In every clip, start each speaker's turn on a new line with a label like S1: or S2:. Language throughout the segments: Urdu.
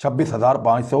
S1: 26,500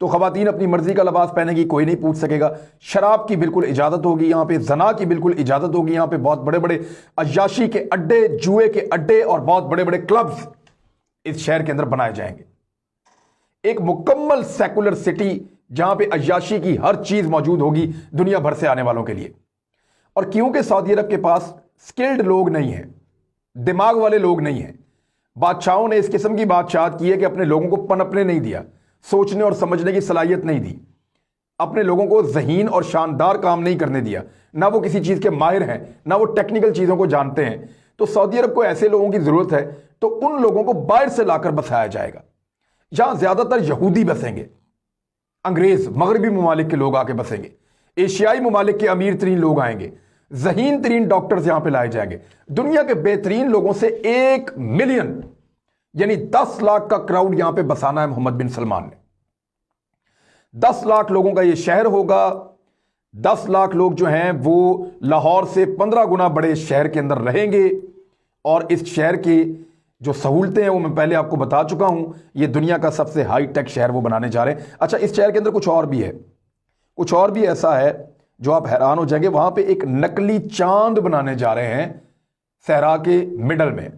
S1: تو خواتین اپنی مرضی کا لباس پہنے گی، کوئی نہیں پوچھ سکے گا۔ شراب کی بالکل اجازت ہوگی یہاں پہ، زنا کی بالکل اجازت ہوگی یہاں پہ، بہت بڑے بڑے عیاشی کے اڈے، جوئے کے اڈے اور بہت بڑے بڑے کلبز اس شہر کے اندر بنائے جائیں گے۔ ایک مکمل سیکولر سٹی جہاں پہ عیاشی کی ہر چیز موجود ہوگی دنیا بھر سے آنے والوں کے لیے۔ اور کیونکہ سعودی عرب کے پاس سکلڈ لوگ نہیں ہیں، دماغ والے لوگ نہیں ہیں، بادشاہوں نے اس قسم کی بادشاہت کی ہے کہ اپنے لوگوں کو پنپنے نہیں دیا، سوچنے اور سمجھنے کی صلاحیت نہیں دی، اپنے لوگوں کو ذہین اور شاندار کام نہیں کرنے دیا، نہ وہ کسی چیز کے ماہر ہیں، نہ وہ ٹیکنیکل چیزوں کو جانتے ہیں۔ تو سعودی عرب کو ایسے لوگوں کی ضرورت ہے، تو ان لوگوں کو باہر سے لا کر بسایا جائے گا۔ جہاں زیادہ تر یہودی بسیں گے، انگریز، مغربی ممالک کے لوگ آ کے بسیں گے، ایشیائی ممالک کے امیر ترین لوگ آئیں گے، ذہین ترین ڈاکٹرز یہاں پہ لائے جائیں گے۔ دنیا کے بہترین لوگوں سے 1 ملین یعنی 10 لاکھ کا کراؤڈ یہاں پہ بسانا ہے محمد بن سلمان نے۔ 10 لاکھ لوگوں کا یہ شہر ہوگا۔ 10 لاکھ لوگ جو ہیں وہ لاہور سے 15 گنا بڑے شہر کے اندر رہیں گے، اور اس شہر کی جو سہولتیں ہیں وہ میں پہلے آپ کو بتا چکا ہوں۔ یہ دنیا کا سب سے ہائی ٹیک شہر وہ بنانے جا رہے ہیں۔ اچھا، اس شہر کے اندر کچھ اور بھی ہے، کچھ اور بھی ایسا ہے جو آپ حیران ہو جائیں گے۔ وہاں پہ ایک نقلی چاند بنانے جا رہے ہیں صحرا کے مڈل میں۔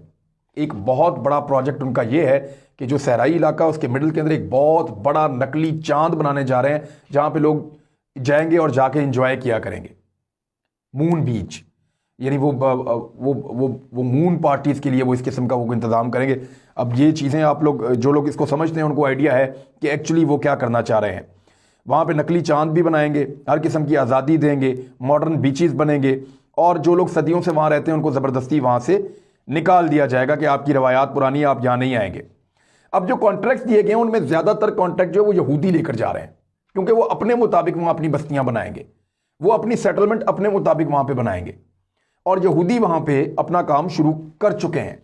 S1: ایک بہت بڑا پروجیکٹ ان کا یہ ہے کہ جو صحرائی علاقہ اس کے مڈل کے اندر ایک بہت بڑا نقلی چاند بنانے جا رہے ہیں، جہاں پہ لوگ جائیں گے اور جا کے انجوائے کیا کریں گے۔ مون بیچ، یعنی وہ مون پارٹیز کے لیے وہ اس قسم کا وہ انتظام کریں گے۔ اب یہ چیزیں آپ لوگ، جو لوگ اس کو سمجھتے ہیں ان کو آئیڈیا ہے کہ ایکچولی وہ کیا کرنا چاہ رہے ہیں۔ وہاں پہ نقلی چاند بھی بنائیں گے، ہر قسم کی آزادی دیں گے، ماڈرن بیچز بنیں گے، اور جو لوگ صدیوں سے وہاں رہتے ہیں ان کو زبردستی وہاں سے نکال دیا جائے گا کہ آپ کی روایات پرانی، آپ یہاں نہیں آئیں گے۔ اب جو کانٹریکٹ دیے گئے ہیں ان میں زیادہ تر کانٹریکٹ جو ہے وہ یہودی لے کر جا رہے ہیں، کیونکہ وہ اپنے مطابق وہاں اپنی بستیاں بنائیں گے، وہ اپنی سیٹلمنٹ اپنے مطابق وہاں پہ بنائیں گے، اور یہودی وہاں پہ اپنا کام شروع کر چکے ہیں،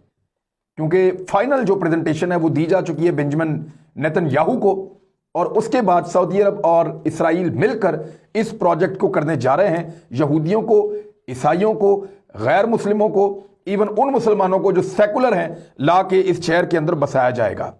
S1: کیونکہ فائنل جو پریزنٹیشن ہے وہ دی جا چکی ہے بنجمن نیتن یاہو کو، اور اس کے بعد سعودی عرب اور اسرائیل مل کر اس پروجیکٹ کو کرنے جا رہے ہیں۔ یہودیوں کو، عیسائیوں کو، غیر مسلموں کو، ایون ان مسلمانوں کو جو سیکولر ہیں، لا کے اس شہر کے اندر بسایا جائے گا۔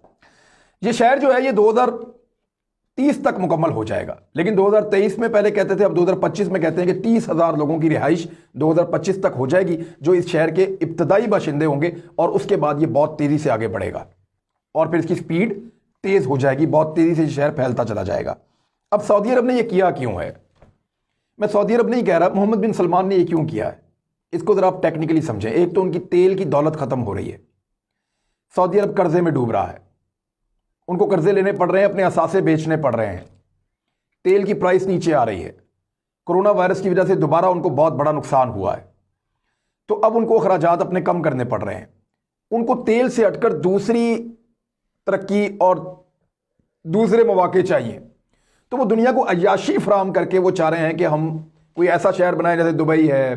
S1: یہ شہر جو ہے یہ 2030 تک مکمل ہو جائے گا، لیکن 2023 میں پہلے کہتے تھے، اب 2025 میں کہتے ہیں کہ 30,000 لوگوں کی رہائش 2025 تک ہو جائے گی، جو اس شہر کے ابتدائی باشندے ہوں گے، اور اس کے بعد یہ بہت تیزی سے آگے بڑھے گا، اور پھر اس کی سپیڈ تیز ہو جائے گی، بہت تیزی سے یہ شہر پھیلتا چلا جائے گا۔ اب سعودی عرب نے یہ کیا کیوں ہے؟ میں سعودی عرب نہیں کہہ رہا، محمد بن سلمان نے یہ کیوں کیا ہے، اس کو ذرا آپ ٹیکنیکلی سمجھیں۔ ایک تو ان کی تیل کی دولت ختم ہو رہی ہے، سعودی عرب قرضے میں ڈوب رہا ہے، ان کو قرضے لینے پڑ رہے ہیں، اپنے اثاثے بیچنے پڑ رہے ہیں، تیل کی پرائس نیچے آ رہی ہے، کرونا وائرس کی وجہ سے دوبارہ ان کو بہت بڑا نقصان ہوا ہے، تو اب ان کو اخراجات اپنے کم کرنے پڑ رہے ہیں۔ ان کو تیل سے ہٹ کر دوسری ترقی اور دوسرے مواقع چاہیے، تو وہ دنیا کو عیاشی فراہم کر کے وہ چاہ رہے ہیں کہ ہم کوئی ایسا شہر بنائیں جیسے دبئی ہے،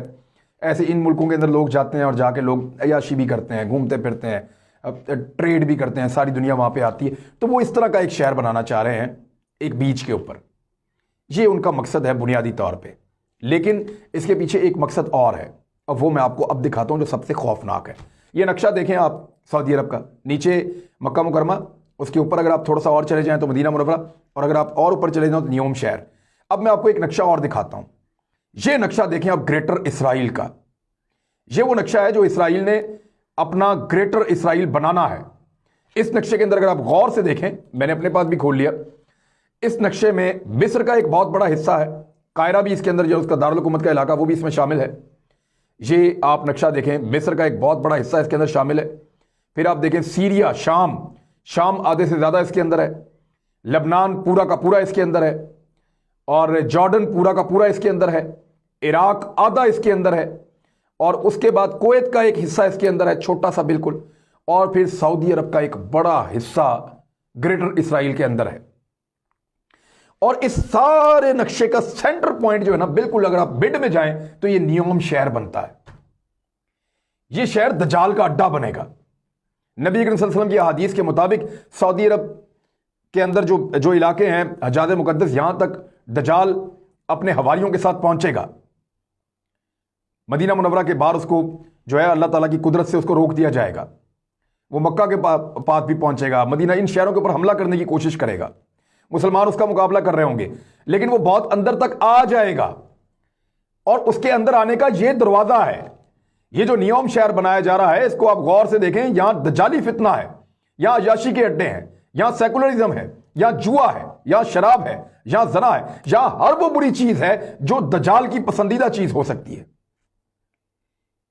S1: ایسے ان ملکوں کے اندر لوگ جاتے ہیں اور جا کے لوگ عیاشی بھی کرتے ہیں، گھومتے پھرتے ہیں، ٹریڈ بھی کرتے ہیں، ساری دنیا وہاں پہ آتی ہے، تو وہ اس طرح کا ایک شہر بنانا چاہ رہے ہیں ایک بیچ کے اوپر۔ یہ ان کا مقصد ہے بنیادی طور پہ، لیکن اس کے پیچھے ایک مقصد اور ہے، اور وہ میں آپ کو اب دکھاتا ہوں جو سب سے خوفناک ہے۔ یہ نقشہ دیکھیں آپ سعودی عرب کا، نیچے مکہ مکرمہ، اس کے اوپر اگر آپ تھوڑا سا اور چلے جائیں تو مدینہ منورہ، اور اگر آپ اور اوپر چلے جائیں تو نیوم شہر۔ اب میں آپ کو ایک نقشہ اور دکھاتا ہوں، یہ نقشہ دیکھیں آپ گریٹر اسرائیل کا۔ یہ وہ نقشہ ہے جو اسرائیل نے اپنا گریٹر اسرائیل بنانا ہے۔ اس نقشے کے اندر اگر آپ غور سے دیکھیں، میں نے اپنے پاس بھی کھول لیا، اس نقشے میں مصر کا ایک بہت بڑا حصہ ہے، قاہرہ بھی اس کے اندر جو اس کا دارالحکومت کا علاقہ وہ بھی اس میں شامل ہے۔ یہ آپ نقشہ دیکھیں، مصر کا ایک بہت بڑا حصہ اس کے اندر شامل ہے۔ پھر آپ دیکھیں سیریا، شام آدھے سے زیادہ اس کے اندر ہے، لبنان پورا کا پورا اس کے اندر ہے، اور جارڈن پورا کا پورا اس کے اندر ہے، عراق آدھا اس کے اندر ہے، اور اس کے بعد کویت کا ایک حصہ اس کے اندر ہے، چھوٹا سا بالکل، اور پھر سعودی عرب کا ایک بڑا حصہ گریٹر اسرائیل کے اندر ہے۔ اور اس سارے نقشے کا سینٹر پوائنٹ جو ہے نا، بالکل اگر آپ مڈ میں جائیں تو یہ نیوم شہر بنتا ہے۔ یہ شہر دجال کا اڈا بنے گا۔ نبی کریم صلی اللہ علیہ وسلم کی احادیث کے مطابق سعودی عرب کے اندر جو علاقے ہیں حجاز مقدس، یہاں تک دجال اپنے حواریوں کے ساتھ پہنچے گا۔ مدینہ منورہ کے باہر اس کو جو ہے اللہ تعالیٰ کی قدرت سے اس کو روک دیا جائے گا، وہ مکہ کے پاس بھی پہنچے گا، مدینہ، ان شہروں کے اوپر حملہ کرنے کی کوشش کرے گا۔ مسلمان اس کا مقابلہ کر رہے ہوں گے، لیکن وہ بہت اندر تک آ جائے گا، اور اس کے اندر آنے کا یہ دروازہ ہے۔ یہ جو نیوم شہر بنایا جا رہا ہے، اس کو آپ غور سے دیکھیں، یہاں دجالی فتنہ ہے، یہاں عیاشی کے اڈے ہیں، یہاں سیکولرزم ہے، یہاں جوا ہے، یہاں شراب ہے، یہاں زنا ہے، یہاں ہر وہ بری چیز ہے جو دجال کی پسندیدہ چیز ہو سکتی ہے۔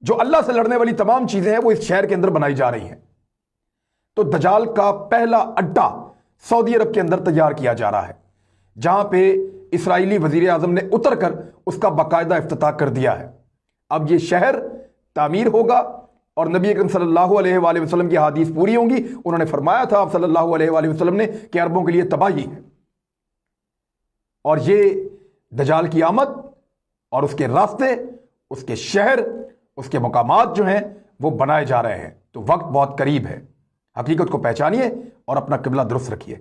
S1: جو اللہ سے لڑنے والی تمام چیزیں ہیں وہ اس شہر کے اندر بنائی جا رہی ہیں۔ تو دجال کا پہلا اڈا سعودی عرب کے اندر تیار کیا جا رہا ہے، جہاں پہ اسرائیلی وزیر اعظم نے اتر کر اس کا باقاعدہ افتتاح کر دیا ہے۔ اب یہ شہر تعمیر ہوگا اور نبی اکرم صلی اللہ علیہ وآلہ وسلم کی حدیث پوری ہوں گی۔ انہوں نے فرمایا تھا آپ صلی اللہ علیہ وآلہ وسلم نے کہ عربوں کے لیے تباہی ہے، اور یہ دجال کی آمد اور اس کے راستے، اس کے شہر، اس کے مقامات جو ہیں وہ بنائے جا رہے ہیں۔ تو وقت بہت قریب ہے، حقیقت کو پہچانیے اور اپنا قبلہ درست رکھیے۔